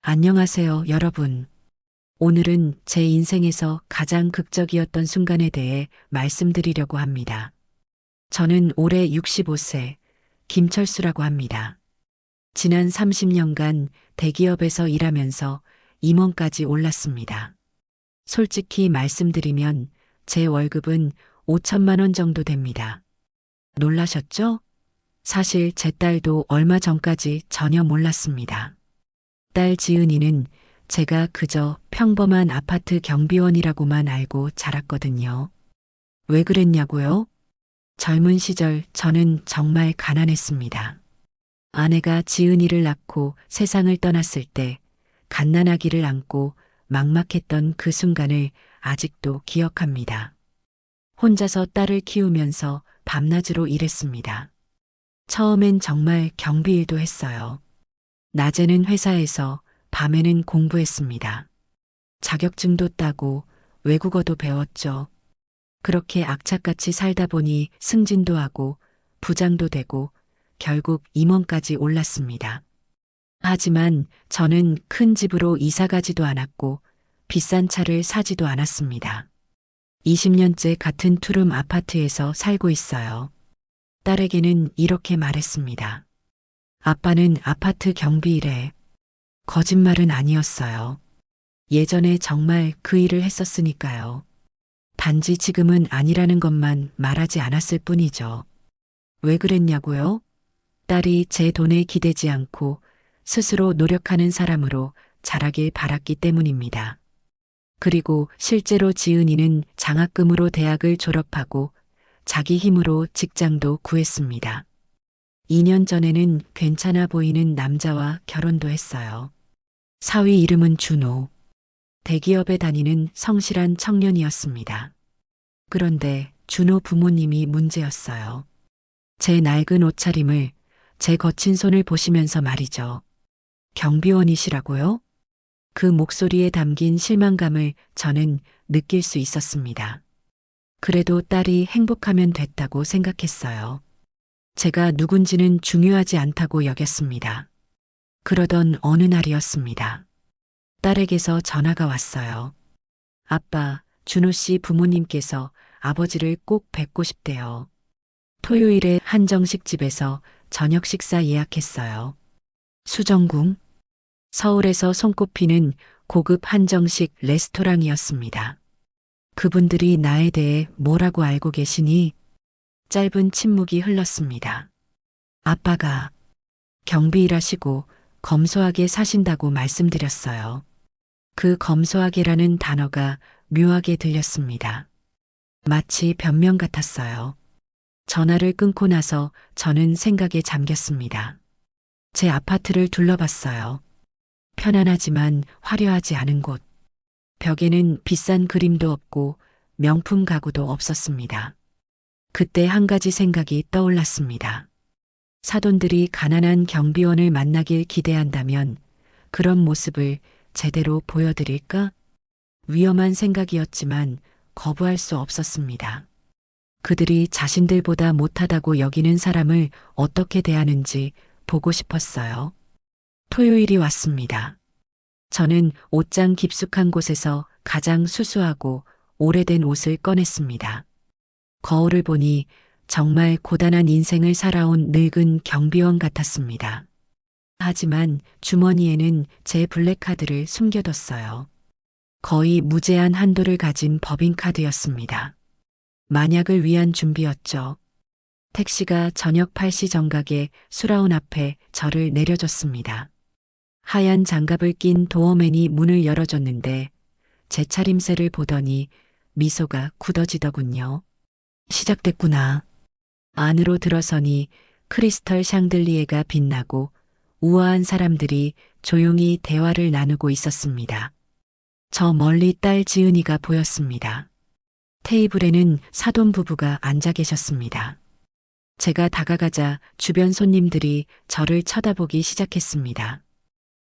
안녕하세요, 여러분. 오늘은 제 인생에서 가장 극적이었던 순간에 대해 말씀드리려고 합니다. 저는 올해 65세 김철수라고 합니다. 지난 30년간 대기업에서 일하면서 임원까지 올랐습니다. 솔직히 말씀드리면 제 월급은 5천만 원 정도 됩니다. 놀라셨죠? 사실 제 딸도 얼마 전까지 전혀 몰랐습니다. 딸 지은이는 제가 그저 평범한 아파트 경비원이라고만 알고 자랐거든요. 왜 그랬냐고요? 젊은 시절 저는 정말 가난했습니다. 아내가 지은이를 낳고 세상을 떠났을 때 갓난아기를 안고 막막했던 그 순간을 아직도 기억합니다. 혼자서 딸을 키우면서 밤낮으로 일했습니다. 처음엔 정말 경비 일도 했어요. 낮에는 회사에서, 밤에는 공부했습니다. 자격증도 따고 외국어도 배웠죠. 그렇게 악착같이 살다 보니 승진도 하고 부장도 되고 결국 임원까지 올랐습니다. 하지만 저는 큰 집으로 이사 가지도 않았고 비싼 차를 사지도 않았습니다. 20년째 같은 투룸 아파트에서 살고 있어요. 딸에게는 이렇게 말했습니다. 아빠는 아파트 경비일에. 거짓말은 아니었어요. 예전에 정말 그 일을 했었으니까요. 단지 지금은 아니라는 것만 말하지 않았을 뿐이죠. 왜 그랬냐고요? 딸이 제 돈에 기대지 않고 스스로 노력하는 사람으로 자라길 바랐기 때문입니다. 그리고 실제로 지은이는 장학금으로 대학을 졸업하고 자기 힘으로 직장도 구했습니다. 2년 전에는 괜찮아 보이는 남자와 결혼도 했어요. 사위 이름은 준호. 대기업에 다니는 성실한 청년이었습니다. 그런데 준호 부모님이 문제였어요. 제 낡은 옷차림을, 제 거친 손을 보시면서 말이죠. 경비원이시라고요? 그 목소리에 담긴 실망감을 저는 느낄 수 있었습니다. 그래도 딸이 행복하면 됐다고 생각했어요. 제가 누군지는 중요하지 않다고 여겼습니다. 그러던 어느 날이었습니다. 딸에게서 전화가 왔어요. 아빠, 준호 씨 부모님께서 아버지를 꼭 뵙고 싶대요. 토요일에 한정식 집에서 저녁 식사 예약했어요. 수정궁. 서울에서 손꼽히는 고급 한정식 레스토랑이었습니다. 그분들이 나에 대해 뭐라고 알고 계시니? 짧은 침묵이 흘렀습니다. 아빠가 경비일하시고 검소하게 사신다고 말씀드렸어요. 그 검소하게라는 단어가 묘하게 들렸습니다. 마치 변명 같았어요. 전화를 끊고 나서 저는 생각에 잠겼습니다. 제 아파트를 둘러봤어요. 편안하지만 화려하지 않은 곳. 벽에는 비싼 그림도 없고 명품 가구도 없었습니다. 그때 한 가지 생각이 떠올랐습니다. 사돈들이 가난한 경비원을 만나길 기대한다면 그런 모습을 제대로 보여드릴까? 위험한 생각이었지만 거부할 수 없었습니다. 그들이 자신들보다 못하다고 여기는 사람을 어떻게 대하는지 보고 싶었어요. 토요일이 왔습니다. 저는 옷장 깊숙한 곳에서 가장 수수하고 오래된 옷을 꺼냈습니다. 거울을 보니 정말 고단한 인생을 살아온 늙은 경비원 같았습니다. 하지만 주머니에는 제 블랙카드를 숨겨뒀어요. 거의 무제한 한도를 가진 법인카드였습니다. 만약을 위한 준비였죠. 택시가 저녁 8시 정각에 수라운 앞에 저를 내려줬습니다. 하얀 장갑을 낀 도어맨이 문을 열어줬는데 제 차림새를 보더니 미소가 굳어지더군요. 시작됐구나. 안으로 들어서니 크리스털 샹들리에가 빛나고 우아한 사람들이 조용히 대화를 나누고 있었습니다. 저 멀리 딸 지은이가 보였습니다. 테이블에는 사돈 부부가 앉아 계셨습니다. 제가 다가가자 주변 손님들이 저를 쳐다보기 시작했습니다.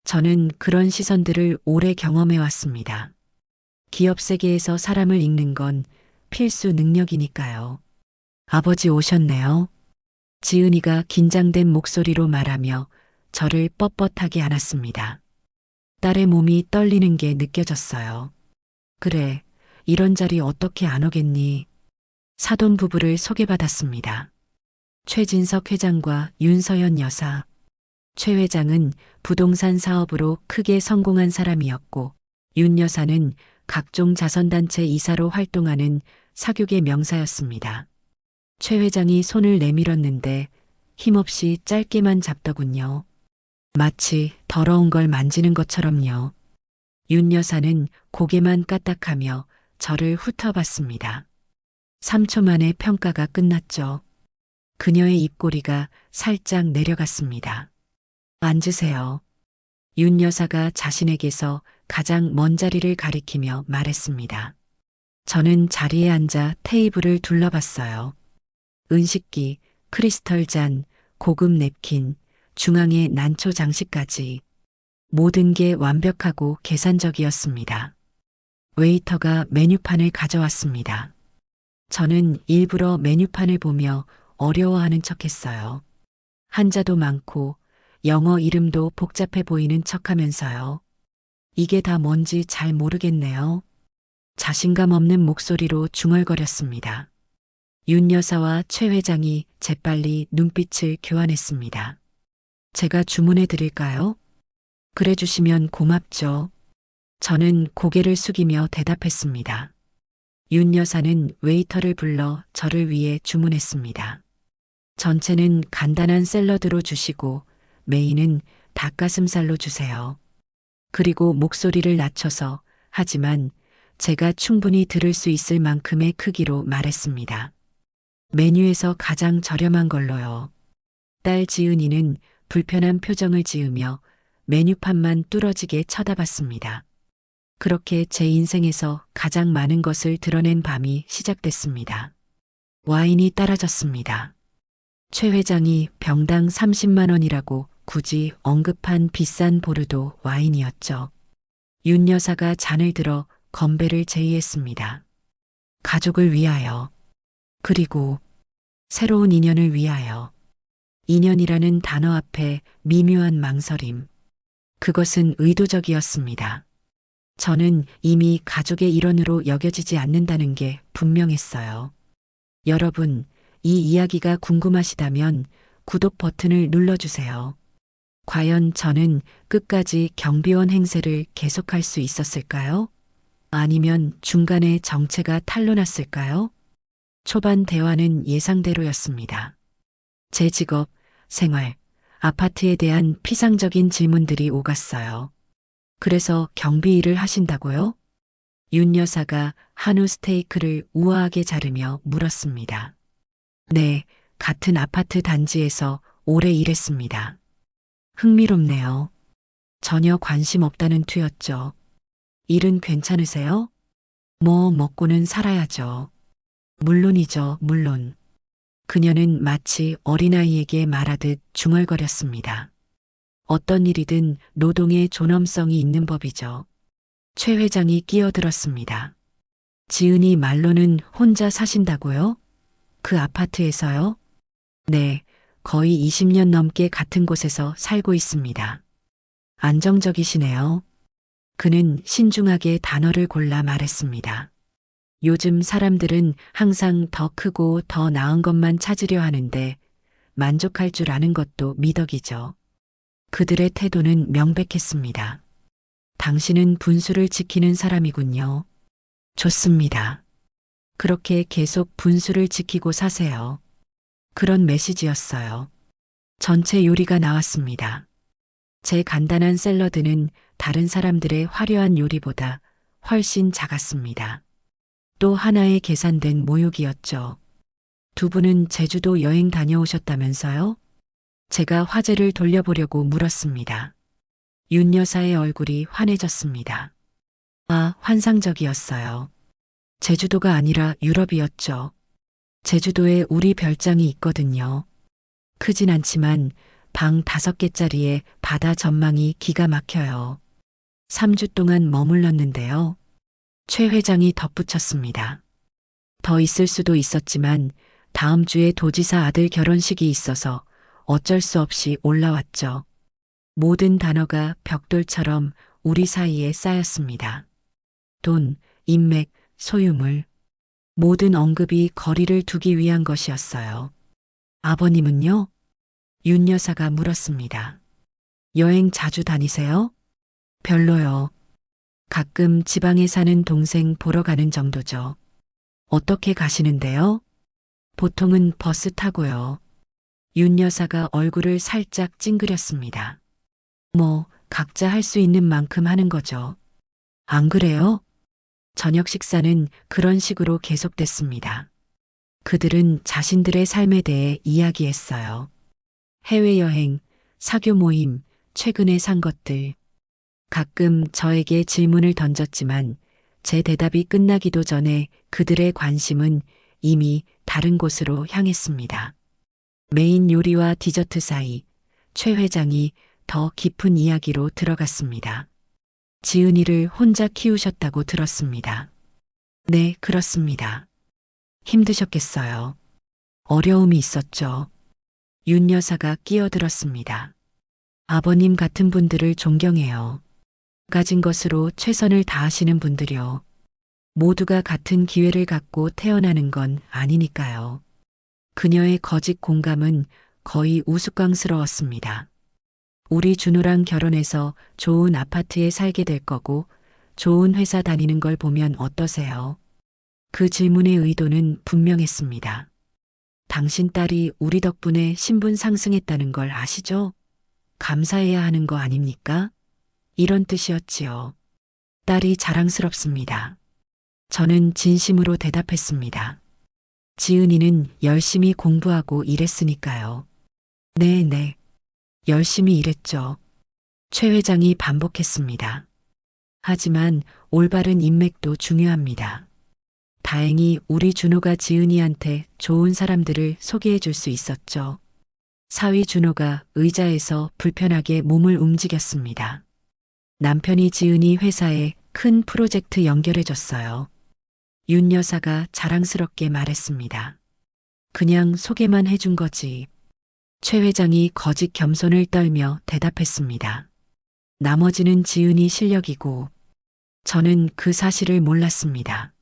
저는 그런 시선들을 오래 경험해 왔습니다. 기업 세계에서 사람을 읽는 건 필수 능력이니까요. 아버지 오셨네요. 지은이가 긴장된 목소리로 말하며 저를 뻣뻣하게 안았습니다. 딸의 몸이 떨리는 게 느껴졌어요. 그래, 이런 자리 어떻게 안 오겠니? 사돈 부부를 소개받았습니다. 최진석 회장과 윤서연 여사. 최 회장은 부동산 사업으로 크게 성공한 사람이었고, 윤 여사는 각종 자선단체 이사로 활동하는 사교계 명사였습니다. 최 회장이 손을 내밀었는데 힘없이 짧게만 잡더군요. 마치 더러운 걸 만지는 것처럼요. 윤 여사는 고개만 까딱하며 저를 훑어봤습니다. 3초 만에 평가가 끝났죠. 그녀의 입꼬리가 살짝 내려갔습니다. 앉으세요. 윤 여사가 자신에게서 가장 먼 자리를 가리키며 말했습니다. 저는 자리에 앉아 테이블을 둘러봤어요. 은식기, 크리스털 잔, 고급 냅킨, 중앙에 난초 장식까지 모든 게 완벽하고 계산적이었습니다. 웨이터가 메뉴판을 가져왔습니다. 저는 일부러 메뉴판을 보며 어려워하는 척했어요. 한자도 많고 영어 이름도 복잡해 보이는 척하면서요. 이게 다 뭔지 잘 모르겠네요. 자신감 없는 목소리로 중얼거렸습니다. 윤 여사와 최 회장이 재빨리 눈빛을 교환했습니다. 제가 주문해 드릴까요? 그래 주시면 고맙죠. 저는 고개를 숙이며 대답했습니다. 윤 여사는 웨이터를 불러 저를 위해 주문했습니다. 전체는 간단한 샐러드로 주시고 메인은 닭가슴살로 주세요. 그리고 목소리를 낮춰서 하지만 제가 충분히 들을 수 있을 만큼의 크기로 말했습니다. 메뉴에서 가장 저렴한 걸로요. 딸 지은이는 불편한 표정을 지으며 메뉴판만 뚫어지게 쳐다봤습니다. 그렇게 제 인생에서 가장 많은 것을 드러낸 밤이 시작됐습니다. 와인이 따라졌습니다. 최 회장이 병당 30만 원이라고 굳이 언급한 비싼 보르도 와인이었죠. 윤 여사가 잔을 들어 건배를 제의했습니다. 가족을 위하여. 그리고 새로운 인연을 위하여. 인연이라는 단어 앞에 미묘한 망설임. 그것은 의도적이었습니다. 저는 이미 가족의 일원으로 여겨지지 않는다는 게 분명했어요. 여러분, 이 이야기가 궁금하시다면 구독 버튼을 눌러주세요. 과연 저는 끝까지 경비원 행세를 계속할 수 있었을까요? 아니면 중간에 정체가 탄로났을까요? 초반 대화는 예상대로였습니다. 제 직업, 생활, 아파트에 대한 피상적인 질문들이 오갔어요. 그래서 경비 일을 하신다고요? 윤 여사가 한우 스테이크를 우아하게 자르며 물었습니다. 네, 같은 아파트 단지에서 오래 일했습니다. 흥미롭네요. 전혀 관심 없다는 투였죠. 일은 괜찮으세요? 뭐 먹고는 살아야죠. 물론이죠, 물론. 그녀는 마치 어린아이에게 말하듯 중얼거렸습니다. 어떤 일이든 노동의 존엄성이 있는 법이죠. 최 회장이 끼어들었습니다. 지은이 말로는 혼자 사신다고요? 그 아파트에서요? 네, 거의 20년 넘게 같은 곳에서 살고 있습니다. 안정적이시네요. 그는 신중하게 단어를 골라 말했습니다. 요즘 사람들은 항상 더 크고 더 나은 것만 찾으려 하는데 만족할 줄 아는 것도 미덕이죠. 그들의 태도는 명백했습니다. 당신은 분수를 지키는 사람이군요. 좋습니다. 그렇게 계속 분수를 지키고 사세요. 그런 메시지였어요. 전체 요리가 나왔습니다. 제 간단한 샐러드는 다른 사람들의 화려한 요리보다 훨씬 작았습니다. 또 하나의 계산된 모욕이었죠. 두 분은 제주도 여행 다녀오셨다면서요? 제가 화제를 돌려보려고 물었습니다. 윤 여사의 얼굴이 환해졌습니다. 아, 환상적이었어요. 제주도가 아니라 유럽이었죠. 제주도에 우리 별장이 있거든요. 크진 않지만 방 5개짜리에 바다 전망이 기가 막혀요. 3주 동안 머물렀는데요. 최 회장이 덧붙였습니다. 더 있을 수도 있었지만 다음 주에 도지사 아들 결혼식이 있어서 어쩔 수 없이 올라왔죠. 모든 단어가 벽돌처럼 우리 사이에 쌓였습니다. 돈, 인맥, 소유물, 모든 언급이 거리를 두기 위한 것이었어요. 아버님은요? 윤 여사가 물었습니다. 여행 자주 다니세요? 별로요. 가끔 지방에 사는 동생 보러 가는 정도죠. 어떻게 가시는데요? 보통은 버스 타고요. 윤 여사가 얼굴을 살짝 찡그렸습니다. 뭐, 각자 할 수 있는 만큼 하는 거죠. 안 그래요? 저녁 식사는 그런 식으로 계속됐습니다. 그들은 자신들의 삶에 대해 이야기했어요. 해외여행, 사교 모임, 최근에 산 것들. 가끔 저에게 질문을 던졌지만 제 대답이 끝나기도 전에 그들의 관심은 이미 다른 곳으로 향했습니다. 메인 요리와 디저트 사이 최 회장이 더 깊은 이야기로 들어갔습니다. 지은이를 혼자 키우셨다고 들었습니다. 네, 그렇습니다. 힘드셨겠어요. 어려움이 있었죠. 윤 여사가 끼어들었습니다. 아버님 같은 분들을 존경해요. 가진 것으로 최선을 다하시는 분들이요. 모두가 같은 기회를 갖고 태어나는 건 아니니까요. 그녀의 거짓 공감은 거의 우스꽝스러웠습니다. 우리 준호랑 결혼해서 좋은 아파트에 살게 될 거고 좋은 회사 다니는 걸 보면 어떠세요? 그 질문의 의도는 분명했습니다. 당신 딸이 우리 덕분에 신분 상승했다는 걸 아시죠? 감사해야 하는 거 아닙니까? 이런 뜻이었지요. 딸이 자랑스럽습니다. 저는 진심으로 대답했습니다. 지은이는 열심히 공부하고 일했으니까요. 네. 열심히 일했죠. 최 회장이 반복했습니다. 하지만 올바른 인맥도 중요합니다. 다행히 우리 준호가 지은이한테 좋은 사람들을 소개해 줄 수 있었죠. 사위 준호가 의자에서 불편하게 몸을 움직였습니다. 남편이 지은이 회사에 큰 프로젝트 연결해 줬어요. 윤 여사가 자랑스럽게 말했습니다. 그냥 소개만 해준 거지. 최 회장이 거짓 겸손을 떨며 대답했습니다. 나머지는 지은이 실력이고 저는 그 사실을 몰랐습니다.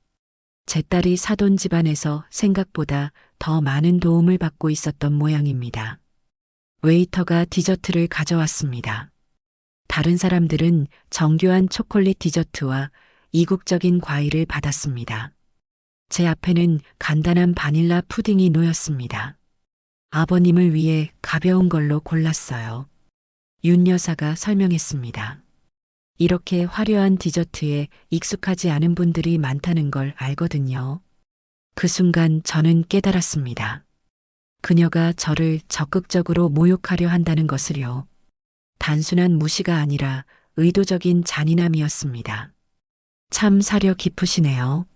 제 딸이 사돈 집안에서 생각보다 더 많은 도움을 받고 있었던 모양입니다. 웨이터가 디저트를 가져왔습니다. 다른 사람들은 정교한 초콜릿 디저트와 이국적인 과일을 받았습니다. 제 앞에는 간단한 바닐라 푸딩이 놓였습니다. 아버님을 위해 가벼운 걸로 골랐어요. 윤 여사가 설명했습니다. 이렇게 화려한 디저트에 익숙하지 않은 분들이 많다는 걸 알거든요. 그 순간 저는 깨달았습니다. 그녀가 저를 적극적으로 모욕하려 한다는 것을요. 단순한 무시가 아니라 의도적인 잔인함이었습니다. 참 사려 깊으시네요.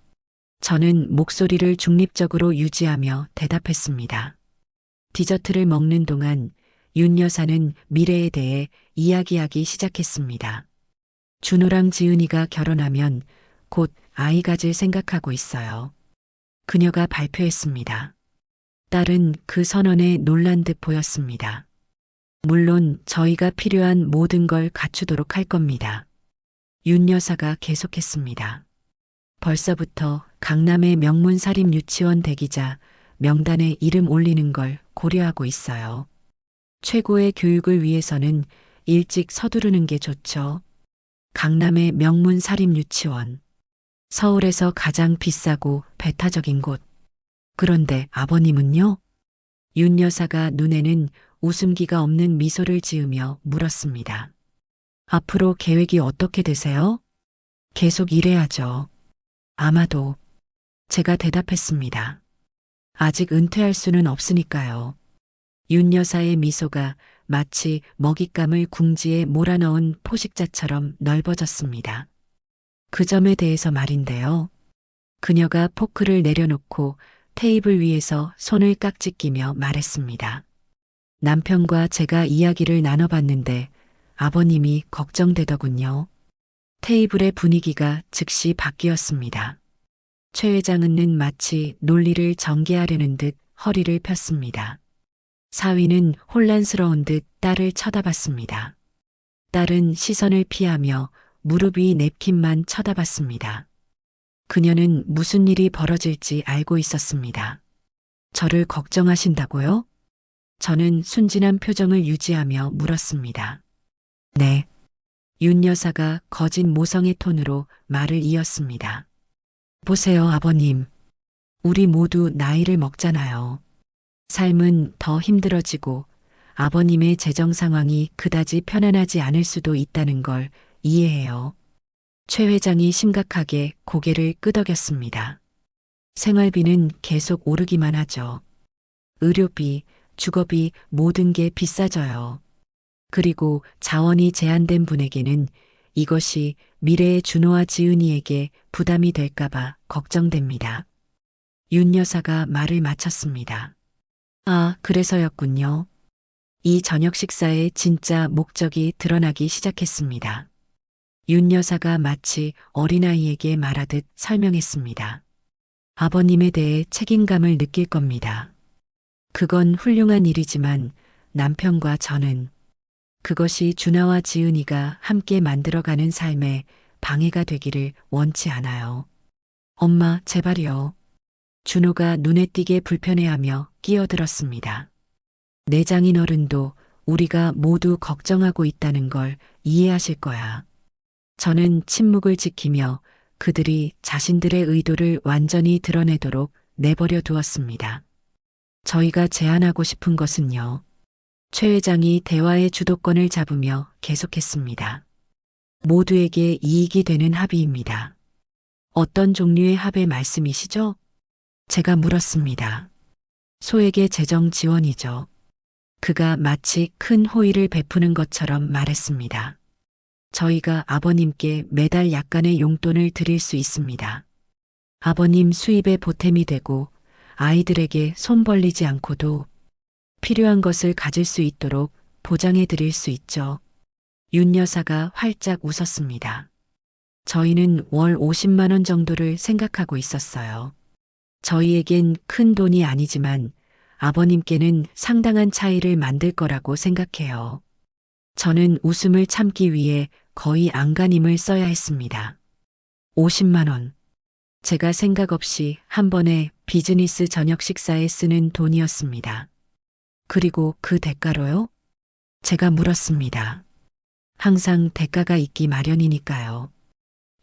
저는 목소리를 중립적으로 유지하며 대답했습니다. 디저트를 먹는 동안 윤 여사는 미래에 대해 이야기하기 시작했습니다. 준호랑 지은이가 결혼하면 곧 아이 가질 생각하고 있어요. 그녀가 발표했습니다. 딸은 그 선언에 놀란 듯 보였습니다. 물론 저희가 필요한 모든 걸 갖추도록 할 겁니다. 윤 여사가 계속했습니다. 벌써부터 강남의 명문 사립 유치원 대기자 명단에 이름 올리는 걸 고려하고 있어요. 최고의 교육을 위해서는 일찍 서두르는 게 좋죠. 강남의 명문 사립 유치원. 서울에서 가장 비싸고 배타적인 곳. 그런데 아버님은요? 윤 여사가 눈에는 웃음기가 없는 미소를 지으며 물었습니다. 앞으로 계획이 어떻게 되세요? 계속 일해야죠. 아마도. 제가 대답했습니다. 아직 은퇴할 수는 없으니까요. 윤 여사의 미소가 마치 먹잇감을 궁지에 몰아넣은 포식자처럼 넓어졌습니다. 그 점에 대해서 말인데요. 그녀가 포크를 내려놓고 테이블 위에서 손을 깍지 끼며 말했습니다. 남편과 제가 이야기를 나눠봤는데 아버님이 걱정되더군요. 테이블의 분위기가 즉시 바뀌었습니다. 최 회장은 마치 논리를 전개하려는 듯 허리를 폈습니다. 사위는 혼란스러운 듯 딸을 쳐다봤습니다. 딸은 시선을 피하며 무릎 위 냅킨만 쳐다봤습니다. 그녀는 무슨 일이 벌어질지 알고 있었습니다. 저를 걱정하신다고요? 저는 순진한 표정을 유지하며 물었습니다. 네. 윤 여사가 거짓 모성의 톤으로 말을 이었습니다. 보세요, 아버님. 우리 모두 나이를 먹잖아요. 삶은 더 힘들어지고 아버님의 재정 상황이 그다지 편안하지 않을 수도 있다는 걸 이해해요. 최 회장이 심각하게 고개를 끄덕였습니다. 생활비는 계속 오르기만 하죠. 의료비, 주거비 모든 게 비싸져요. 그리고 자원이 제한된 분에게는 이것이 미래의 준호와 지은이에게 부담이 될까봐 걱정됩니다. 윤 여사가 말을 마쳤습니다. 아, 그래서였군요. 이 저녁 식사의 진짜 목적이 드러나기 시작했습니다. 윤 여사가 마치 어린아이에게 말하듯 설명했습니다. 아버님에 대해 책임감을 느낄 겁니다. 그건 훌륭한 일이지만 남편과 저는 그것이 준하와 지은이가 함께 만들어가는 삶에 방해가 되기를 원치 않아요. 엄마, 제발요. 준호가 눈에 띄게 불편해하며 끼어들었습니다. 내장인 어른도 우리가 모두 걱정하고 있다는 걸 이해하실 거야. 저는 침묵을 지키며 그들이 자신들의 의도를 완전히 드러내도록 내버려 두었습니다. 저희가 제안하고 싶은 것은요. 최 회장이 대화의 주도권을 잡으며 계속했습니다. 모두에게 이익이 되는 합의입니다. 어떤 종류의 합의 말씀이시죠? 제가 물었습니다. 소에게 재정 지원이죠. 그가 마치 큰 호의를 베푸는 것처럼 말했습니다. 저희가 아버님께 매달 약간의 용돈을 드릴 수 있습니다. 아버님 수입에 보탬이 되고 아이들에게 손 벌리지 않고도 필요한 것을 가질 수 있도록 보장해 드릴 수 있죠. 윤 여사가 활짝 웃었습니다. 저희는 월 50만 원 정도를 생각하고 있었어요. 저희에겐 큰 돈이 아니지만 아버님께는 상당한 차이를 만들 거라고 생각해요. 저는 웃음을 참기 위해 거의 안간힘을 써야 했습니다. 50만 원. 제가 생각 없이 한 번에 비즈니스 저녁 식사에 쓰는 돈이었습니다. 그리고 그 대가로요? 제가 물었습니다. 항상 대가가 있기 마련이니까요.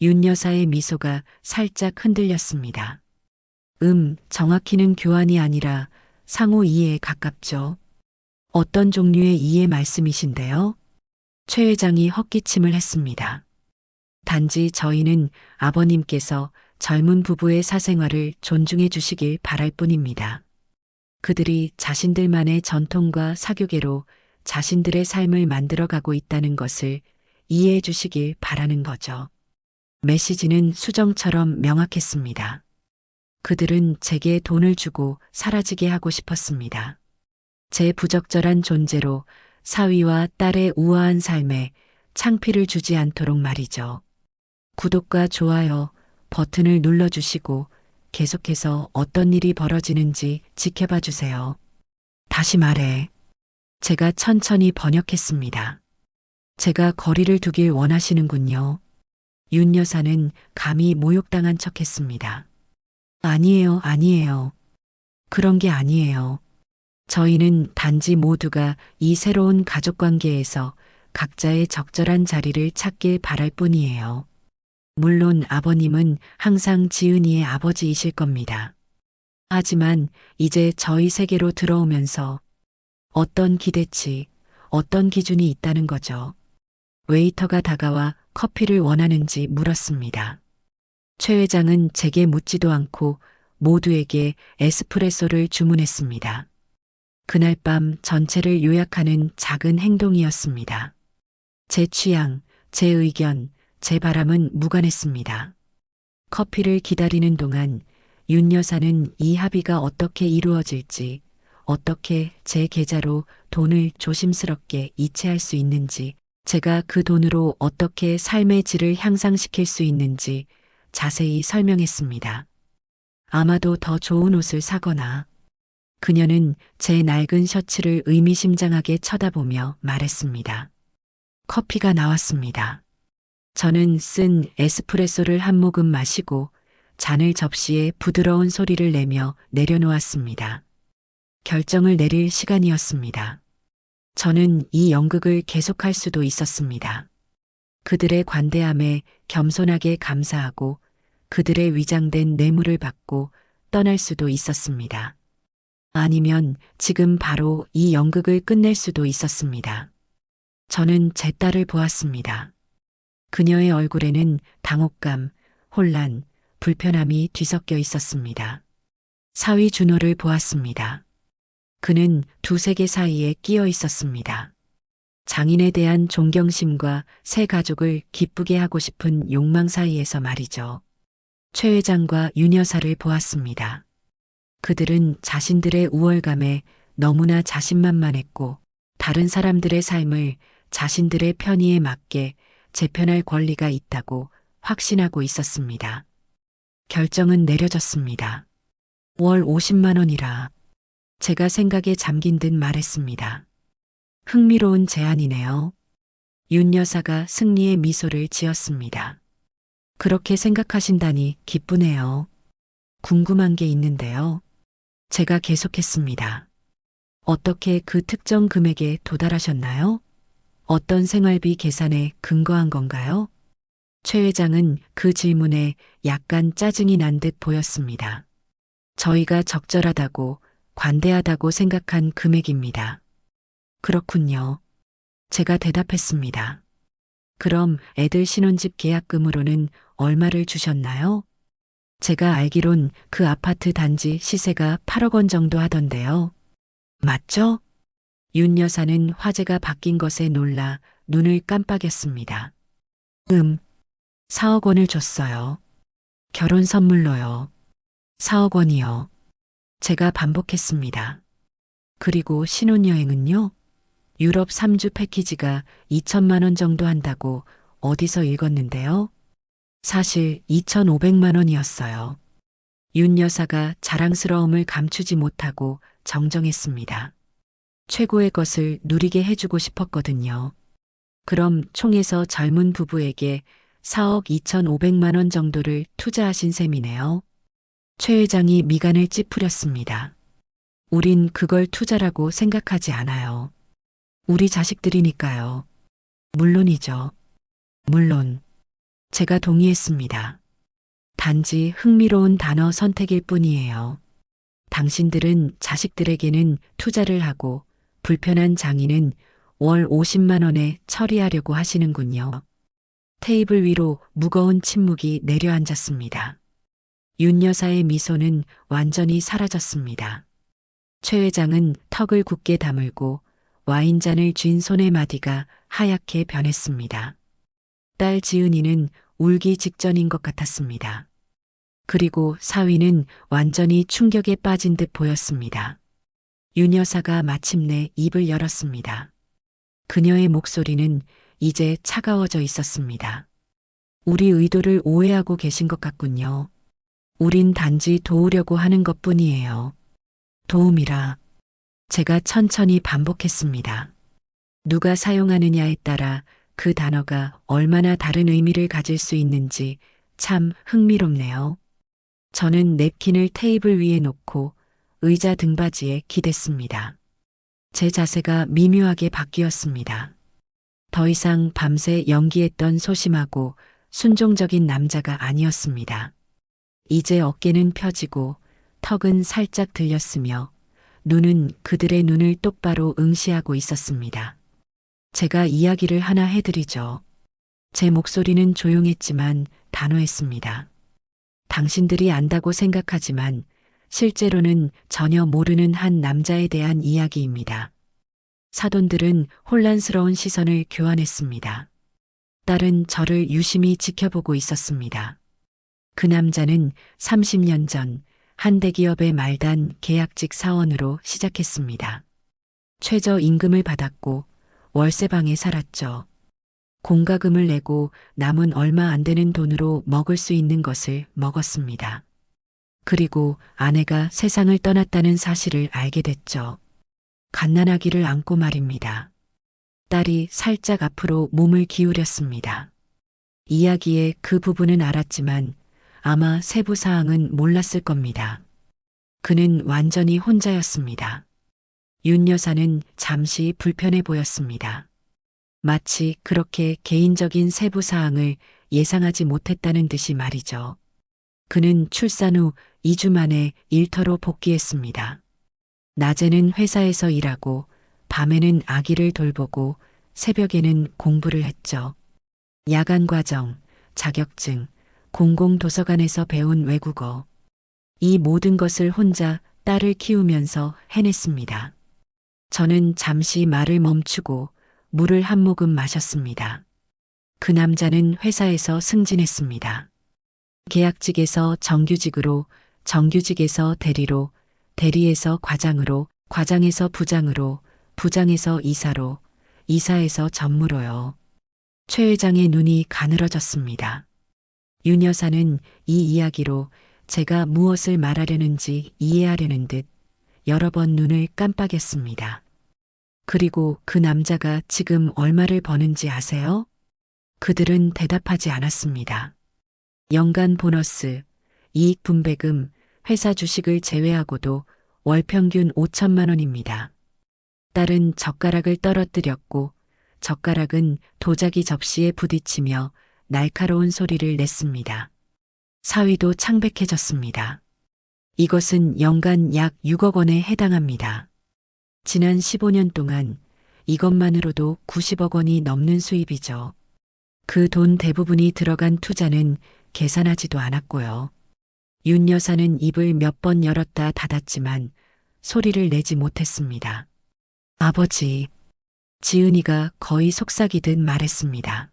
윤 여사의 미소가 살짝 흔들렸습니다. 정확히는 교환이 아니라 상호 이해에 가깝죠. 어떤 종류의 이해 말씀이신데요? 최 회장이 헛기침을 했습니다. 단지 저희는 아버님께서 젊은 부부의 사생활을 존중해 주시길 바랄 뿐입니다. 그들이 자신들만의 전통과 사교계로 자신들의 삶을 만들어가고 있다는 것을 이해해 주시길 바라는 거죠. 메시지는 수정처럼 명확했습니다. 그들은 제게 돈을 주고 사라지게 하고 싶었습니다. 제 부적절한 존재로 사위와 딸의 우아한 삶에 창피를 주지 않도록 말이죠. 구독과 좋아요 버튼을 눌러주시고 계속해서 어떤 일이 벌어지는지 지켜봐 주세요. 다시 말해. 제가 천천히 번역했습니다. 제가 거리를 두길 원하시는군요. 윤 여사는 감히 모욕당한 척했습니다. 아니에요, 아니에요. 그런 게 아니에요. 저희는 단지 모두가 이 새로운 가족 관계에서 각자의 적절한 자리를 찾길 바랄 뿐이에요. 물론 아버님은 항상 지은이의 아버지이실 겁니다. 하지만 이제 저희 세계로 들어오면서 어떤 기대치, 어떤 기준이 있다는 거죠. 웨이터가 다가와 커피를 원하는지 물었습니다. 최 회장은 제게 묻지도 않고 모두에게 에스프레소를 주문했습니다. 그날 밤 전체를 요약하는 작은 행동이었습니다. 제 취향, 제 의견, 제 바람은 무관했습니다. 커피를 기다리는 동안 윤 여사는 이 합의가 어떻게 이루어질지, 어떻게 제 계좌로 돈을 조심스럽게 이체할 수 있는지, 제가 그 돈으로 어떻게 삶의 질을 향상시킬 수 있는지 자세히 설명했습니다. 아마도 더 좋은 옷을 사거나, 그녀는 제 낡은 셔츠를 의미심장하게 쳐다보며 말했습니다. 커피가 나왔습니다. 저는 쓴 에스프레소를 한 모금 마시고 잔을 접시에 부드러운 소리를 내며 내려놓았습니다. 결정을 내릴 시간이었습니다. 저는 이 연극을 계속할 수도 있었습니다. 그들의 관대함에 겸손하게 감사하고 그들의 위장된 뇌물을 받고 떠날 수도 있었습니다. 아니면 지금 바로 이 연극을 끝낼 수도 있었습니다. 저는 제 딸을 보았습니다. 그녀의 얼굴에는 당혹감, 혼란, 불편함이 뒤섞여 있었습니다. 사위 준호를 보았습니다. 그는 두 세계 사이에 끼어 있었습니다. 장인에 대한 존경심과 새 가족을 기쁘게 하고 싶은 욕망 사이에서 말이죠. 최 회장과 윤 여사를 보았습니다. 그들은 자신들의 우월감에 너무나 자신만만했고 다른 사람들의 삶을 자신들의 편의에 맞게 재편할 권리가 있다고 확신하고 있었습니다. 결정은 내려졌습니다. 월 50만 원이라 제가 생각에 잠긴 듯 말했습니다. 흥미로운 제안이네요. 윤 여사가 승리의 미소를 지었습니다. 그렇게 생각하신다니 기쁘네요. 궁금한 게 있는데요. 제가 계속했습니다. 어떻게 그 특정 금액에 도달하셨나요? 어떤 생활비 계산에 근거한 건가요? 최 회장은 그 질문에 약간 짜증이 난 듯 보였습니다. 저희가 적절하다고 관대하다고 생각한 금액입니다. 그렇군요. 제가 대답했습니다. 그럼 애들 신혼집 계약금으로는 얼마를 주셨나요? 제가 알기론 그 아파트 단지 시세가 8억 원 정도 하던데요. 맞죠? 윤 여사는 화제가 바뀐 것에 놀라 눈을 깜빡였습니다. 4억 원을 줬어요. 결혼 선물로요. 4억 원이요. 제가 반복했습니다. 그리고 신혼여행은요? 유럽 3주 패키지가 2천만 원 정도 한다고 어디서 읽었는데요? 사실 2,500만 원이었어요. 윤 여사가 자랑스러움을 감추지 못하고 정정했습니다. 최고의 것을 누리게 해주고 싶었거든요. 그럼 총에서 젊은 부부에게 4억 2,500만 원 정도를 투자하신 셈이네요. 최 회장이 미간을 찌푸렸습니다. 우린 그걸 투자라고 생각하지 않아요. 우리 자식들이니까요. 물론이죠. 물론. 제가 동의했습니다. 단지 흥미로운 단어 선택일 뿐이에요. 당신들은 자식들에게는 투자를 하고 불편한 장인은 월 50만 원에 처리하려고 하시는군요. 테이블 위로 무거운 침묵이 내려앉았습니다. 윤 여사의 미소는 완전히 사라졌습니다. 최 회장은 턱을 굳게 다물고 와인잔을 쥔 손의 마디가 하얗게 변했습니다. 딸 지은이는 울기 직전인 것 같았습니다. 그리고 사위는 완전히 충격에 빠진 듯 보였습니다. 윤 여사가 마침내 입을 열었습니다. 그녀의 목소리는 이제 차가워져 있었습니다. 우리 의도를 오해하고 계신 것 같군요. 우린 단지 도우려고 하는 것 뿐이에요. 도움이라 제가 천천히 반복했습니다. 누가 사용하느냐에 따라 그 단어가 얼마나 다른 의미를 가질 수 있는지 참 흥미롭네요. 저는 냅킨을 테이블 위에 놓고 의자 등받이에 기댔습니다. 제 자세가 미묘하게 바뀌었습니다. 더 이상 밤새 연기했던 소심하고 순종적인 남자가 아니었습니다. 이제 어깨는 펴지고 턱은 살짝 들렸으며 눈은 그들의 눈을 똑바로 응시하고 있었습니다. 제가 이야기를 하나 해드리죠. 제 목소리는 조용했지만 단호했습니다. 당신들이 안다고 생각하지만 실제로는 전혀 모르는 한 남자에 대한 이야기입니다. 사돈들은 혼란스러운 시선을 교환했습니다. 딸은 저를 유심히 지켜보고 있었습니다. 그 남자는 30년 전 한 대기업의 말단 계약직 사원으로 시작했습니다. 최저 임금을 받았고 월세방에 살았죠. 공과금을 내고 남은 얼마 안 되는 돈으로 먹을 수 있는 것을 먹었습니다. 그리고 아내가 세상을 떠났다는 사실을 알게 됐죠. 갓난아기를 안고 말입니다. 딸이 살짝 앞으로 몸을 기울였습니다. 이야기의 그 부분은 알았지만 아마 세부 사항은 몰랐을 겁니다. 그는 완전히 혼자였습니다. 윤 여사는 잠시 불편해 보였습니다. 마치 그렇게 개인적인 세부 사항을 예상하지 못했다는 듯이 말이죠. 그는 출산 후 2주 만에 일터로 복귀했습니다. 낮에는 회사에서 일하고 밤에는 아기를 돌보고 새벽에는 공부를 했죠. 야간 과정, 자격증, 공공도서관에서 배운 외국어. 이 모든 것을 혼자 딸을 키우면서 해냈습니다. 저는 잠시 말을 멈추고 물을 한 모금 마셨습니다. 그 남자는 회사에서 승진했습니다. 계약직에서 정규직으로, 정규직에서 대리로, 대리에서 과장으로, 과장에서 부장으로, 부장에서 이사로, 이사에서 전무로요. 최 회장의 눈이 가늘어졌습니다. 윤 여사는 이 이야기로 제가 무엇을 말하려는지 이해하려는 듯 여러 번 눈을 깜빡였습니다. 그리고 그 남자가 지금 얼마를 버는지 아세요? 그들은 대답하지 않았습니다. 연간 보너스, 이익 분배금, 회사 주식을 제외하고도 월 평균 5천만 원입니다. 딸은 젓가락을 떨어뜨렸고 젓가락은 도자기 접시에 부딪히며 날카로운 소리를 냈습니다. 사위도 창백해졌습니다. 이것은 연간 약 6억 원에 해당합니다. 지난 15년 동안 이것만으로도 90억 원이 넘는 수입이죠. 그 돈 대부분이 들어간 투자는 계산하지도 않았고요. 윤 여사는 입을 몇 번 열었다 닫았지만 소리를 내지 못했습니다. 아버지, 지은이가 거의 속삭이듯 말했습니다.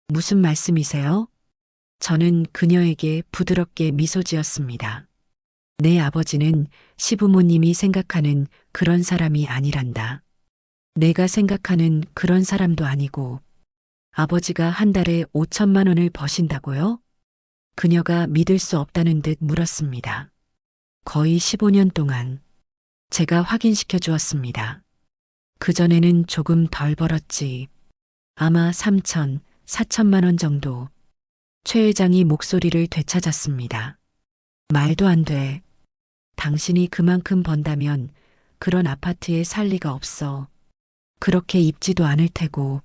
무슨 말씀이세요? 저는 그녀에게 부드럽게 미소 지었습니다. 내 아버지는 시부모님이 생각하는 그런 사람이 아니란다. 내가 생각하는 그런 사람도 아니고 아버지가 한 달에 5천만 원을 버신다고요? 그녀가 믿을 수 없다는 듯 물었습니다. 거의 15년 동안 제가 확인시켜 주었습니다. 그전에는 조금 덜 벌었지. 아마 3천, 4천만 원 정도. 최 회장이 목소리를 되찾았습니다. 말도 안 돼. 당신이 그만큼 번다면 그런 아파트에 살 리가 없어. 그렇게 입지도 않을 테고.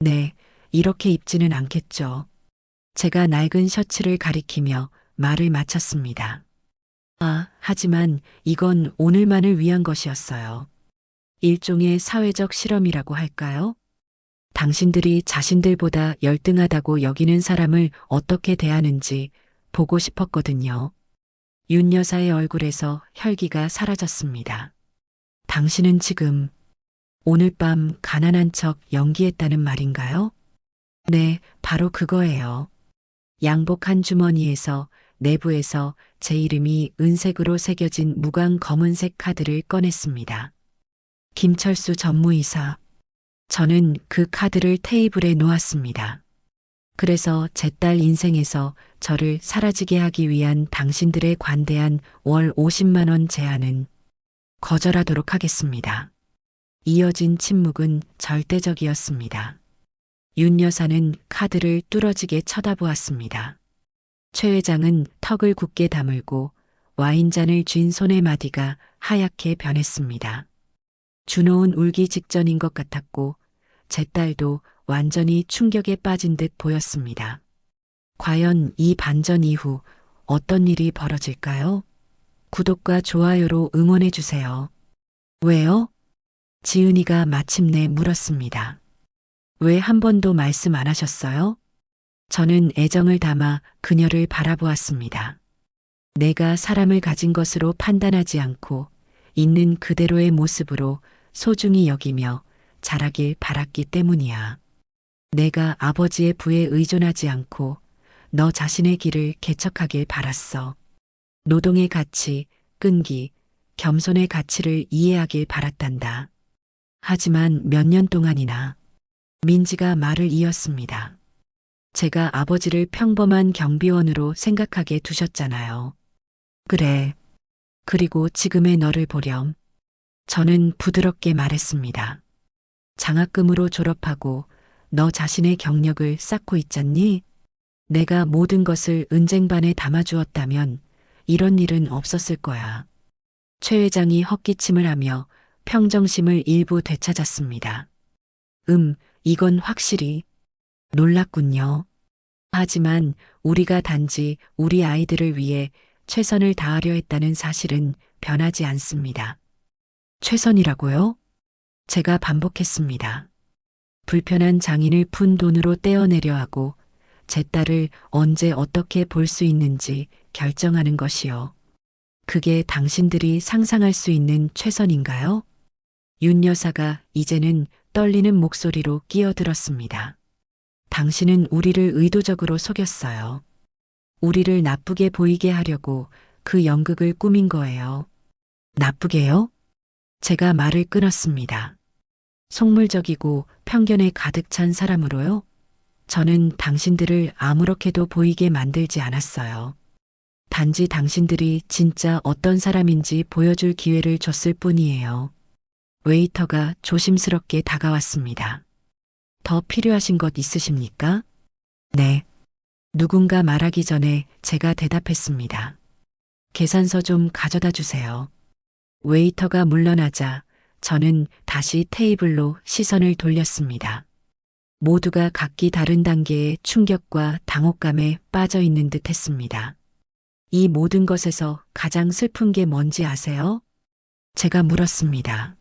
네, 이렇게 입지는 않겠죠. 제가 낡은 셔츠를 가리키며 말을 마쳤습니다. 아, 하지만 이건 오늘만을 위한 것이었어요. 일종의 사회적 실험이라고 할까요? 당신들이 자신들보다 열등하다고 여기는 사람을 어떻게 대하는지 보고 싶었거든요. 윤 여사의 얼굴에서 혈기가 사라졌습니다. 당신은 지금 오늘 밤 가난한 척 연기했다는 말인가요? 네, 바로 그거예요. 양복 한 주머니에서 내부에서 제 이름이 은색으로 새겨진 무광 검은색 카드를 꺼냈습니다. 김철수 전무이사. 저는 그 카드를 테이블에 놓았습니다. 그래서 제 딸 인생에서 저를 사라지게 하기 위한 당신들의 관대한 월 50만 원 제안은 거절하도록 하겠습니다. 이어진 침묵은 절대적이었습니다. 윤 여사는 카드를 뚫어지게 쳐다보았습니다. 최 회장은 턱을 굳게 다물고 와인잔을 쥔 손의 마디가 하얗게 변했습니다. 준호은 울기 직전인 것 같았고 제 딸도 완전히 충격에 빠진 듯 보였습니다. 과연 이 반전 이후 어떤 일이 벌어질까요? 구독과 좋아요로 응원해 주세요. 왜요? 지은이가 마침내 물었습니다. 왜 한 번도 말씀 안 하셨어요? 저는 애정을 담아 그녀를 바라보았습니다. 내가 사람을 가진 것으로 판단하지 않고 있는 그대로의 모습으로 소중히 여기며 자라길 바랐기 때문이야. 내가 아버지의 부에 의존하지 않고 너 자신의 길을 개척하길 바랐어. 노동의 가치, 끈기, 겸손의 가치를 이해하길 바랐단다. 하지만 몇 년 동안이나 민지가 말을 이었습니다. 제가 아버지를 평범한 경비원으로 생각하게 두셨잖아요. 그래. 그리고 지금의 너를 보렴. 저는 부드럽게 말했습니다. 장학금으로 졸업하고 너 자신의 경력을 쌓고 있잖니? 내가 모든 것을 은쟁반에 담아주었다면 이런 일은 없었을 거야. 최 회장이 헛기침을 하며 평정심을 일부 되찾았습니다. 이건 확실히 놀랐군요. 하지만 우리가 단지 우리 아이들을 위해 최선을 다하려 했다는 사실은 변하지 않습니다. 최선이라고요? 제가 반복했습니다. 불편한 장인을 푼 돈으로 떼어내려 하고 제 딸을 언제 어떻게 볼 수 있는지 결정하는 것이요. 그게 당신들이 상상할 수 있는 최선인가요? 윤 여사가 이제는 떨리는 목소리로 끼어들었습니다. 당신은 우리를 의도적으로 속였어요. 우리를 나쁘게 보이게 하려고 그 연극을 꾸민 거예요. 나쁘게요? 제가 말을 끊었습니다. 속물적이고 편견에 가득 찬 사람으로요? 저는 당신들을 아무렇게도 보이게 만들지 않았어요. 단지 당신들이 진짜 어떤 사람인지 보여줄 기회를 줬을 뿐이에요. 웨이터가 조심스럽게 다가왔습니다. 더 필요하신 것 있으십니까? 네. 누군가 말하기 전에 제가 대답했습니다. 계산서 좀 가져다 주세요. 웨이터가 물러나자 저는 다시 테이블로 시선을 돌렸습니다. 모두가 각기 다른 단계의 충격과 당혹감에 빠져 있는 듯 했습니다. 이 모든 것에서 가장 슬픈 게 뭔지 아세요? 제가 물었습니다.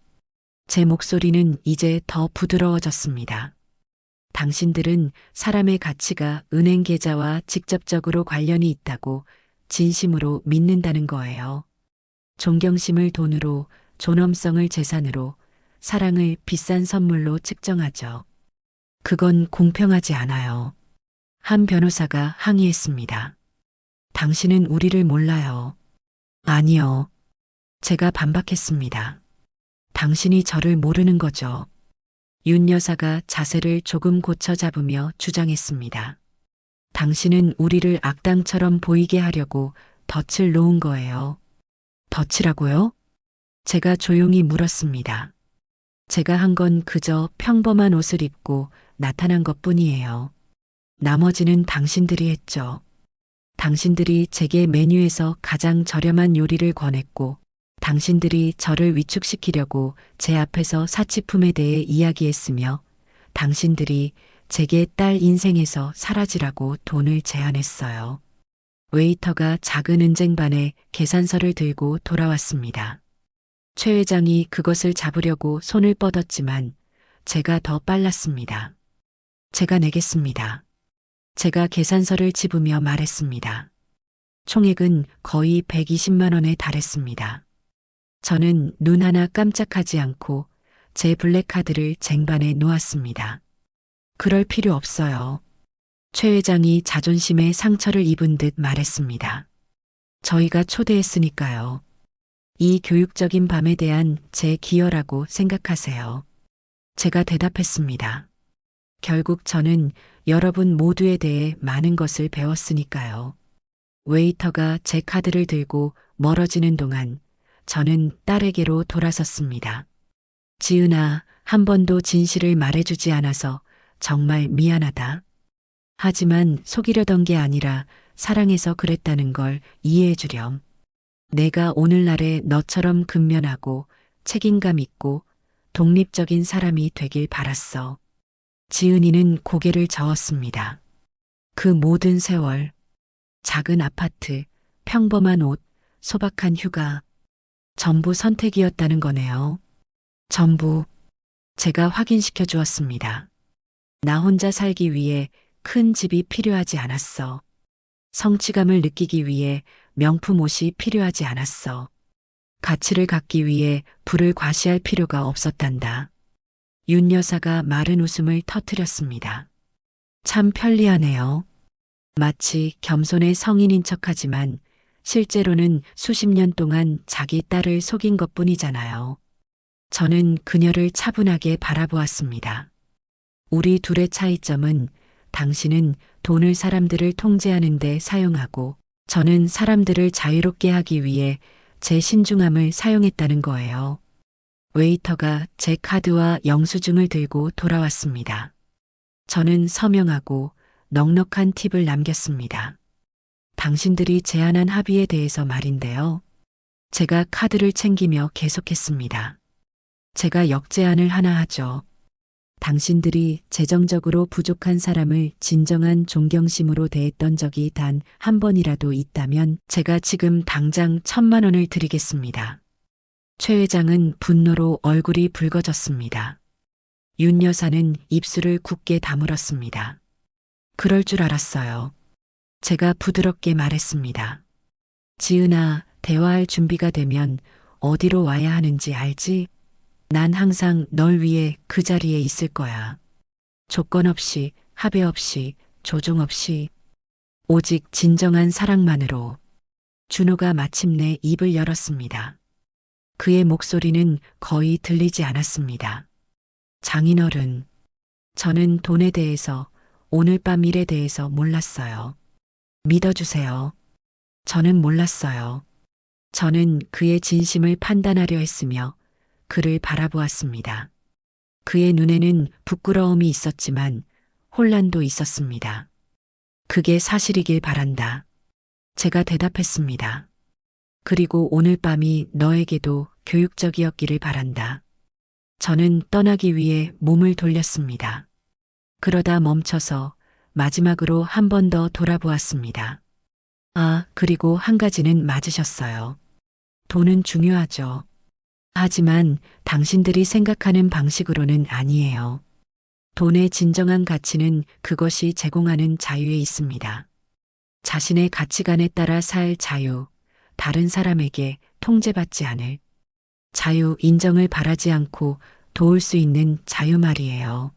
제 목소리는 이제 더 부드러워졌습니다. 당신들은 사람의 가치가 은행 계좌와 직접적으로 관련이 있다고 진심으로 믿는다는 거예요. 존경심을 돈으로, 존엄성을 재산으로, 사랑을 비싼 선물로 측정하죠. 그건 공평하지 않아요. 한 변호사가 항의했습니다. 당신은 우리를 몰라요. 아니요. 제가 반박했습니다. 당신이 저를 모르는 거죠. 윤 여사가 자세를 조금 고쳐 잡으며 주장했습니다. 당신은 우리를 악당처럼 보이게 하려고 덫을 놓은 거예요. 덫이라고요? 제가 조용히 물었습니다. 제가 한 건 그저 평범한 옷을 입고 나타난 것뿐이에요. 나머지는 당신들이 했죠. 당신들이 제게 메뉴에서 가장 저렴한 요리를 권했고, 당신들이 저를 위축시키려고 제 앞에서 사치품에 대해 이야기했으며, 당신들이 제게 딸 인생에서 사라지라고 돈을 제안했어요. 웨이터가 작은 은쟁반에 계산서를 들고 돌아왔습니다. 최 회장이 그것을 잡으려고 손을 뻗었지만 제가 더 빨랐습니다. 제가 내겠습니다. 제가 계산서를 집으며 말했습니다. 총액은 거의 120만 원에 달했습니다. 저는 눈 하나 깜짝하지 않고 제 블랙카드를 쟁반에 놓았습니다. 그럴 필요 없어요. 최 회장이 자존심에 상처를 입은 듯 말했습니다. 저희가 초대했으니까요. 이 교육적인 밤에 대한 제 기여라고 생각하세요. 제가 대답했습니다. 결국 저는 여러분 모두에 대해 많은 것을 배웠으니까요. 웨이터가 제 카드를 들고 멀어지는 동안 저는 딸에게로 돌아섰습니다. 지은아, 한 번도 진실을 말해주지 않아서 정말 미안하다. 하지만 속이려던 게 아니라 사랑해서 그랬다는 걸 이해해 주렴. 내가 오늘날의 너처럼 근면하고 책임감 있고 독립적인 사람이 되길 바랐어. 지은이는 고개를 저었습니다. 그 모든 세월, 작은 아파트, 평범한 옷, 소박한 휴가, 전부 선택이었다는 거네요. 전부. 제가 확인시켜 주었습니다. 나 혼자 살기 위해 큰 집이 필요하지 않았어. 성취감을 느끼기 위해 명품 옷이 필요하지 않았어. 가치를 갖기 위해 부를 과시할 필요가 없었단다. 윤 여사가 마른 웃음을 터뜨렸습니다. 참 편리하네요. 마치 겸손의 성인인 척하지만 실제로는 수십 년 동안 자기 딸을 속인 것뿐이잖아요. 저는 그녀를 차분하게 바라보았습니다. 우리 둘의 차이점은 당신은 돈을 사람들을 통제하는 데 사용하고 저는 사람들을 자유롭게 하기 위해 제 신중함을 사용했다는 거예요. 웨이터가 제 카드와 영수증을 들고 돌아왔습니다. 저는 서명하고 넉넉한 팁을 남겼습니다. 당신들이 제안한 합의에 대해서 말인데요. 제가 카드를 챙기며 계속했습니다. 제가 역제안을 하나 하죠. 당신들이 재정적으로 부족한 사람을 진정한 존경심으로 대했던 적이 단 한 번이라도 있다면 제가 지금 당장 1,000만 원을 드리겠습니다. 최 회장은 분노로 얼굴이 붉어졌습니다. 윤 여사는 입술을 굳게 다물었습니다. 그럴 줄 알았어요. 제가 부드럽게 말했습니다. 지은아, 대화할 준비가 되면 어디로 와야 하는지 알지? 난 항상 널 위해 그 자리에 있을 거야. 조건 없이, 합의 없이, 조종 없이, 오직 진정한 사랑만으로. 준호가 마침내 입을 열었습니다. 그의 목소리는 거의 들리지 않았습니다. 장인어른, 저는 돈에 대해서, 오늘 밤 일에 대해서 몰랐어요. 믿어주세요. 저는 몰랐어요. 저는 그의 진심을 판단하려 했으며 그를 바라보았습니다. 그의 눈에는 부끄러움이 있었지만 혼란도 있었습니다. 그게 사실이길 바란다. 제가 대답했습니다. 그리고 오늘 밤이 너에게도 교육적이었기를 바란다. 저는 떠나기 위해 몸을 돌렸습니다. 그러다 멈춰서 마지막으로 한 번 더 돌아보았습니다. 아, 그리고 한 가지는 맞으셨어요. 돈은 중요하죠. 하지만 당신들이 생각하는 방식으로는 아니에요. 돈의 진정한 가치는 그것이 제공하는 자유에 있습니다. 자신의 가치관에 따라 살 자유, 다른 사람에게 통제받지 않을 자유, 인정을 바라지 않고 도울 수 있는 자유 말이에요.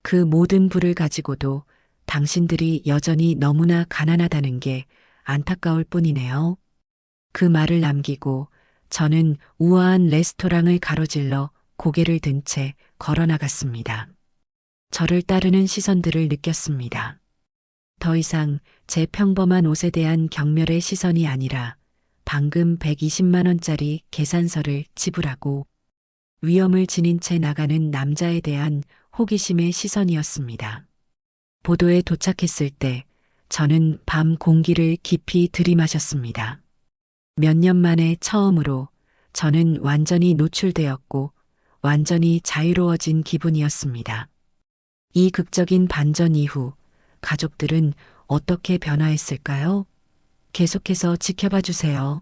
그 모든 부를 가지고도 당신들이 여전히 너무나 가난하다는 게 안타까울 뿐이네요. 그 말을 남기고 저는 우아한 레스토랑을 가로질러 고개를 든 채 걸어 나갔습니다. 저를 따르는 시선들을 느꼈습니다. 더 이상 제 평범한 옷에 대한 경멸의 시선이 아니라 방금 120만 원짜리 계산서를 지불하고 위험을 지닌 채 나가는 남자에 대한 호기심의 시선이었습니다. 보도에 도착했을 때 저는 밤 공기를 깊이 들이마셨습니다. 몇 년 만에 처음으로 저는 완전히 노출되었고 완전히 자유로워진 기분이었습니다. 이 극적인 반전 이후 가족들은 어떻게 변화했을까요? 계속해서 지켜봐 주세요.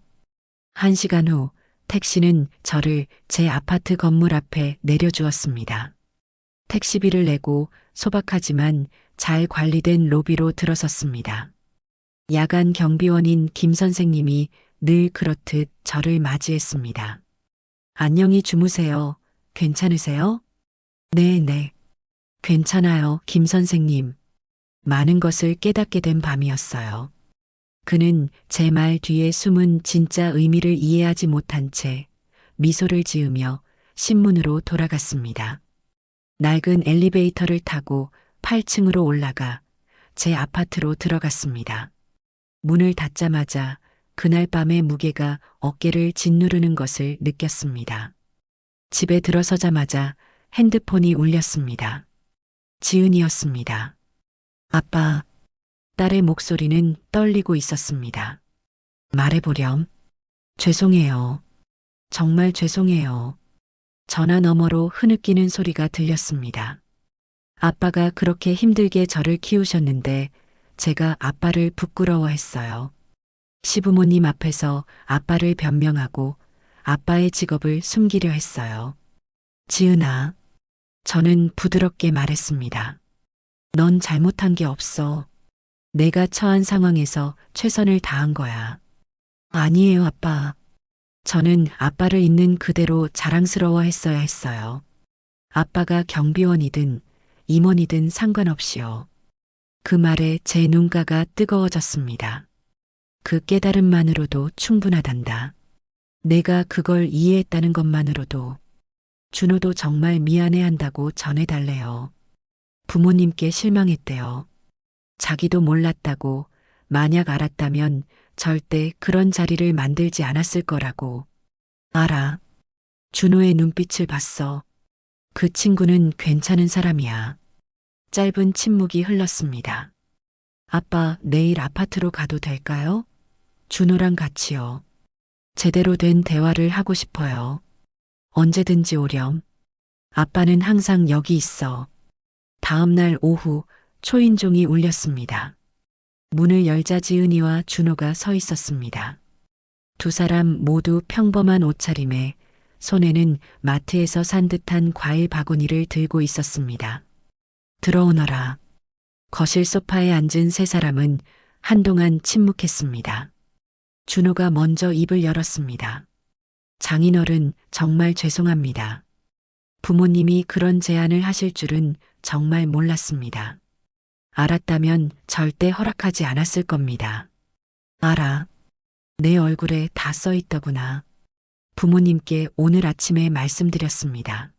1시간 후 택시는 저를 제 아파트 건물 앞에 내려주었습니다. 택시비를 내고 소박하지만 잘 관리된 로비로 들어섰습니다. 야간 경비원인 김 선생님이 늘 그렇듯 저를 맞이했습니다. 안녕히 주무세요. 괜찮으세요? 네. 괜찮아요, 김 선생님. 많은 것을 깨닫게 된 밤이었어요. 그는 제 말 뒤에 숨은 진짜 의미를 이해하지 못한 채 미소를 지으며 신문으로 돌아갔습니다. 낡은 엘리베이터를 타고 8층으로 올라가 제 아파트로 들어갔습니다. 문을 닫자마자 그날 밤의 무게가 어깨를 짓누르는 것을 느꼈습니다. 집에 들어서자마자 핸드폰이 울렸습니다. 지은이었습니다. 아빠, 딸의 목소리는 떨리고 있었습니다. 말해보렴. 죄송해요. 정말 죄송해요. 전화 너머로 흐느끼는 소리가 들렸습니다. 아빠가 그렇게 힘들게 저를 키우셨는데 제가 아빠를 부끄러워했어요. 시부모님 앞에서 아빠를 변명하고 아빠의 직업을 숨기려 했어요. 지은아, 저는 부드럽게 말했습니다. 넌 잘못한 게 없어. 내가 처한 상황에서 최선을 다한 거야. 아니에요, 아빠. 저는 아빠를 있는 그대로 자랑스러워 했어야 했어요. 아빠가 경비원이든 임원이든 상관없이요. 그 말에 제 눈가가 뜨거워졌습니다. 그 깨달음만으로도 충분하단다. 내가 그걸 이해했다는 것만으로도. 준호도 정말 미안해한다고 전해달래요. 부모님께 실망했대요. 자기도 몰랐다고, 만약 알았다면 절대 그런 자리를 만들지 않았을 거라고. 알아. 준호의 눈빛을 봤어. 그 친구는 괜찮은 사람이야. 짧은 침묵이 흘렀습니다. 아빠, 내일 아파트로 가도 될까요? 준호랑 같이요. 제대로 된 대화를 하고 싶어요. 언제든지 오렴. 아빠는 항상 여기 있어. 다음 날 오후 초인종이 울렸습니다. 문을 열자 지은이와 준호가 서 있었습니다. 두 사람 모두 평범한 옷차림에 손에는 마트에서 산 듯한 과일 바구니를 들고 있었습니다. 들어오너라. 거실 소파에 앉은 세 사람은 한동안 침묵했습니다. 준호가 먼저 입을 열었습니다. 장인어른, 정말 죄송합니다. 부모님이 그런 제안을 하실 줄은 정말 몰랐습니다. 알았다면 절대 허락하지 않았을 겁니다. 알아. 내 얼굴에 다 써 있더구나. 부모님께 오늘 아침에 말씀드렸습니다.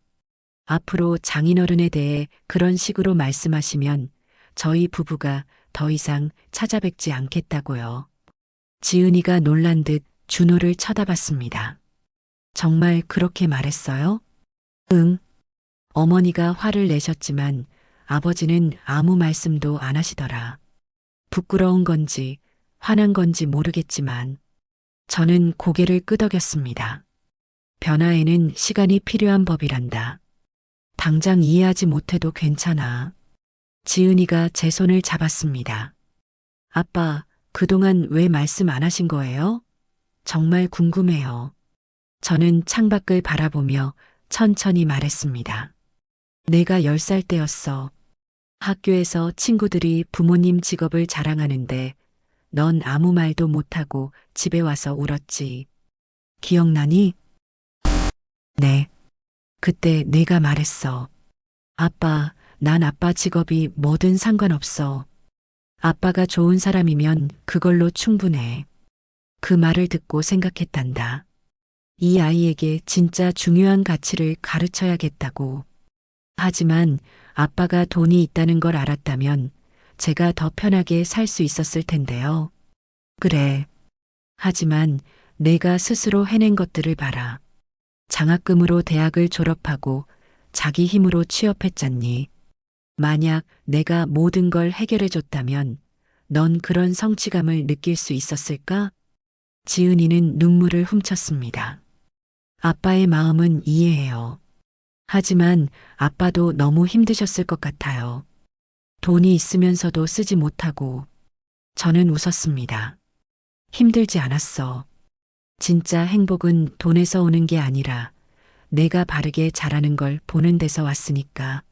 앞으로 장인어른에 대해 그런 식으로 말씀하시면 저희 부부가 더 이상 찾아뵙지 않겠다고요. 지은이가 놀란 듯 준호를 쳐다봤습니다. 정말 그렇게 말했어요? 응. 어머니가 화를 내셨지만 아버지는 아무 말씀도 안 하시더라. 부끄러운 건지 화난 건지 모르겠지만 저는 고개를 끄덕였습니다. 변화에는 시간이 필요한 법이란다. 당장 이해하지 못해도 괜찮아. 지은이가 제 손을 잡았습니다. 아빠, 그동안 왜 말씀 안 하신 거예요? 정말 궁금해요. 저는 창밖을 바라보며 천천히 말했습니다. 내가 10살 때였어. 학교에서 친구들이 부모님 직업을 자랑하는데 넌 아무 말도 못하고 집에 와서 울었지. 기억나니? 네. 그때 내가 말했어. 아빠, 난 아빠 직업이 뭐든 상관없어. 아빠가 좋은 사람이면 그걸로 충분해. 그 말을 듣고 생각했단다. 이 아이에게 진짜 중요한 가치를 가르쳐야겠다고. 하지만 아빠가 돈이 있다는 걸 알았다면 제가 더 편하게 살 수 있었을 텐데요. 그래. 하지만 내가 스스로 해낸 것들을 봐라. 장학금으로 대학을 졸업하고 자기 힘으로 취업했잖니. 만약 내가 모든 걸 해결해줬다면 넌 그런 성취감을 느낄 수 있었을까? 지은이는 눈물을 훔쳤습니다. 아빠의 마음은 이해해요. 하지만 아빠도 너무 힘드셨을 것 같아요. 돈이 있으면서도 쓰지 못하고. 저는 웃었습니다. 힘들지 않았어. 진짜 행복은 돈에서 오는 게 아니라 내가 바르게 자라는 걸 보는 데서 왔으니까.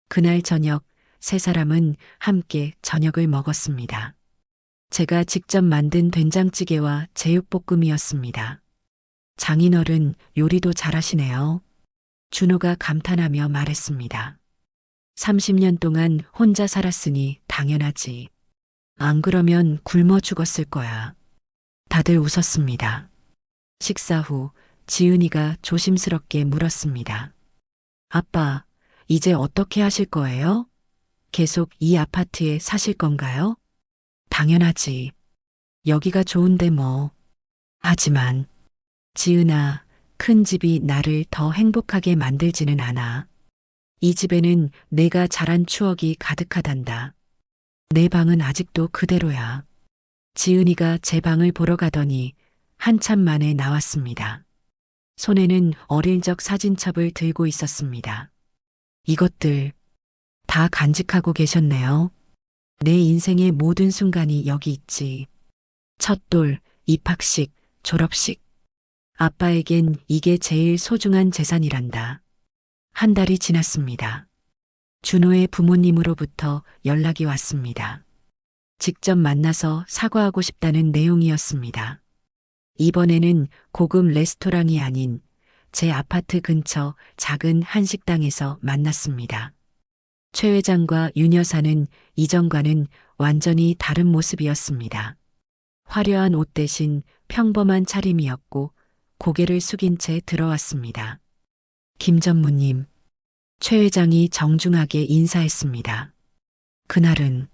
그날 저녁 세 사람은 함께 저녁을 먹었습니다. 제가 직접 만든 된장찌개와 제육볶음이었습니다. 장인어른 요리도 잘하시네요. 준호가 감탄하며 말했습니다. 30년 동안 혼자 살았으니 당연하지. 안 그러면 굶어 죽었을 거야. 다들 웃었습니다. 식사 후 지은이가 조심스럽게 물었습니다. 아빠, 이제 어떻게 하실 거예요? 계속 이 아파트에 사실 건가요? 당연하지. 여기가 좋은데 뭐. 하지만 지은아, 큰 집이 나를 더 행복하게 만들지는 않아. 이 집에는 내가 자란 추억이 가득하단다. 내 방은 아직도 그대로야. 지은이가 제 방을 보러 가더니 한참 만에 나왔습니다. 손에는 어릴 적 사진첩을 들고 있었습니다. 이것들 다 간직하고 계셨네요. 내 인생의 모든 순간이 여기 있지. 첫 돌, 입학식, 졸업식. 아빠에겐 이게 제일 소중한 재산이란다. 한 달이 지났습니다. 준호의 부모님으로부터 연락이 왔습니다. 직접 만나서 사과하고 싶다는 내용이었습니다. 이번에는 고급 레스토랑이 아닌 제 아파트 근처 작은 한식당에서 만났습니다. 최 회장과 윤 여사는 이전과는 완전히 다른 모습이었습니다. 화려한 옷 대신 평범한 차림이었고 고개를 숙인 채 들어왔습니다. 김 전무님, 최 회장이 정중하게 인사했습니다. 그날은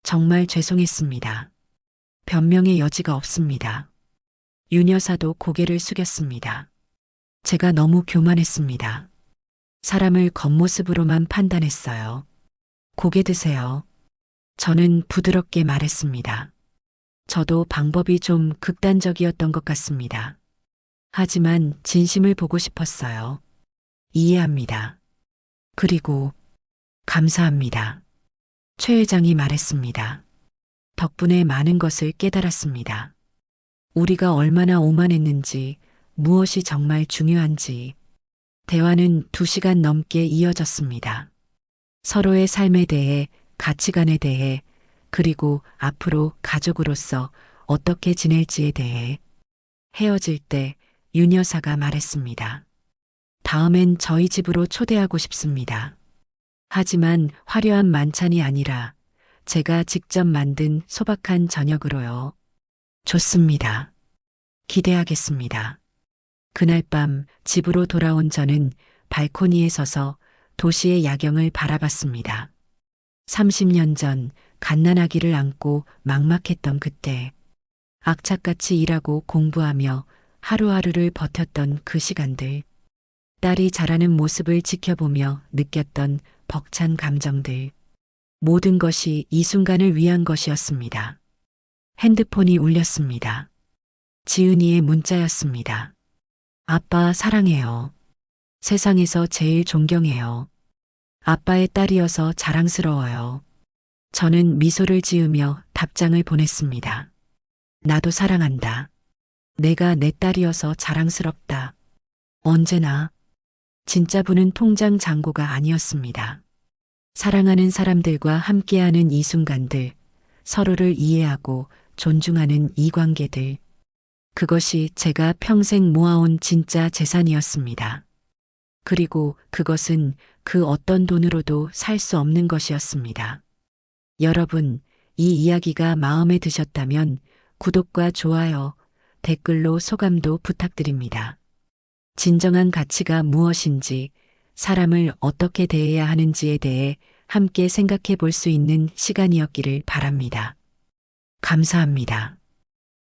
정말 죄송했습니다. 변명의 여지가 없습니다. 윤 여사도 고개를 숙였습니다. 제가 너무 교만했습니다. 사람을 겉모습으로만 판단했어요. 고개 드세요. 저는 부드럽게 말했습니다. 저도 방법이 좀 극단적이었던 것 같습니다. 하지만 진심을 보고 싶었어요. 이해합니다. 그리고 감사합니다. 최 회장이 말했습니다. 덕분에 많은 것을 깨달았습니다. 우리가 얼마나 오만했는지, 무엇이 정말 중요한지. 대화는 2시간 넘게 이어졌습니다. 서로의 삶에 대해, 가치관에 대해, 그리고 앞으로 가족으로서 어떻게 지낼지에 대해. 헤어질 때 윤 여사가 말했습니다. 다음엔 저희 집으로 초대하고 싶습니다. 하지만 화려한 만찬이 아니라 제가 직접 만든 소박한 저녁으로요. 좋습니다. 기대하겠습니다. 그날 밤 집으로 돌아온 저는 발코니에 서서 도시의 야경을 바라봤습니다. 30년 전 갓난아기를 안고 막막했던 그때, 악착같이 일하고 공부하며 하루하루를 버텼던 그 시간들, 딸이 자라는 모습을 지켜보며 느꼈던 벅찬 감정들, 모든 것이 이 순간을 위한 것이었습니다. 핸드폰이 울렸습니다. 지은이의 문자였습니다. 아빠 사랑해요. 세상에서 제일 존경해요. 아빠의 딸이어서 자랑스러워요. 저는 미소를 지으며 답장을 보냈습니다. 나도 사랑한다. 내가 내 딸이어서 자랑스럽다. 언제나. 진짜 부는 통장 잔고가 아니었습니다. 사랑하는 사람들과 함께하는 이 순간들, 서로를 이해하고 존중하는 이 관계들. 그것이 제가 평생 모아온 진짜 재산이었습니다. 그리고 그것은 그 어떤 돈으로도 살 수 없는 것이었습니다. 여러분, 이 이야기가 마음에 드셨다면 구독과 좋아요, 댓글로 소감도 부탁드립니다. 진정한 가치가 무엇인지, 사람을 어떻게 대해야 하는지에 대해 함께 생각해 볼 수 있는 시간이었기를 바랍니다. 감사합니다.